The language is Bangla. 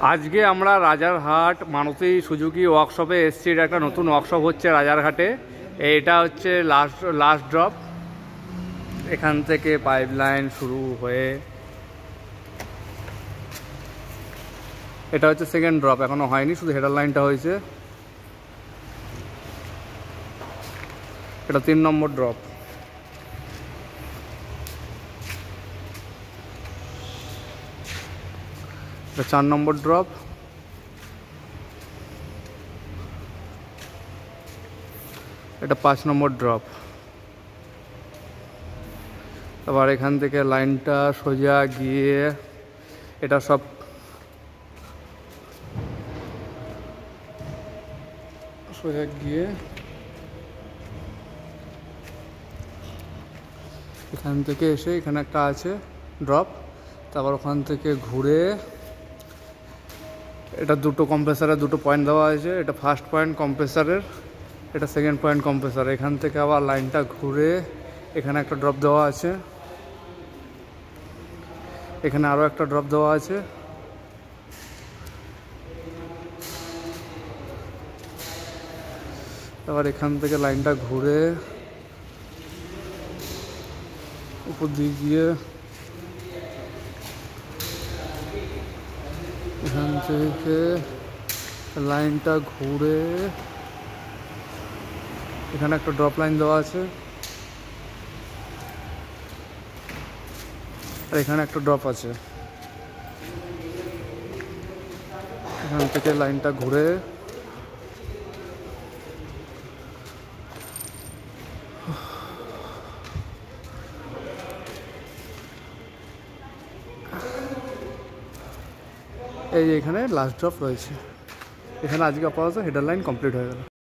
আজকে আমরা রাজারহাট মারুতি সুজুকি ওয়ার্কশপে এসেছি। এটা একটা নতুন ওয়ার্কশপ হচ্ছে রাজারহাটে। এটা হচ্ছে লাস্ট ড্রপ। এখান থেকে পাইপলাইন শুরু হয়ে এটা হচ্ছে সেকেন্ড ড্রপ, এখনো হয়নি, শুধু হেডার লাইনটা হয়েছে। এটা 3 নম্বর ড্রপ। এটা 4 নম্বর ড্রপ। এটা 5 নম্বর ড্রপ। আবার এখান থেকে লাইনটা সোজা গিয়ে এটা সব সোজা গিয়ে এখান থেকে এসে এখানে একটা আছে ড্রপ। তারপর ওখান থেকে ঘুরে এটা দুটো কম্প্রেসারের দুটো পয়েন্ট দেওয়া আছে। এটা ফার্স্ট পয়েন্ট কম্প্রেসারের, এটা সেকেন্ড পয়েন্ট কম্প্রেসার। এখান থেকে আবার লাইনটা ঘুরে এখানে একটা ড্রপ দেওয়া আছে, এখানে আরও একটা ড্রপ দেওয়া আছে। আবার এখান থেকে লাইনটা ঘুরে উপর দিয়ে গিয়ে এখান থেকে লাইনটা ঘুরে এখানে একটা ড্রপ লাইন দেওয়া আছে, আর এখানে একটা ড্রপ আছে। এখান থেকে লাইনটা ঘুরে এই যে এখানে লাস্ট ড্রপ রয়েছে। এখানে আজকে আপাতত হেডার লাইন কমপ্লিট হয়ে গেল।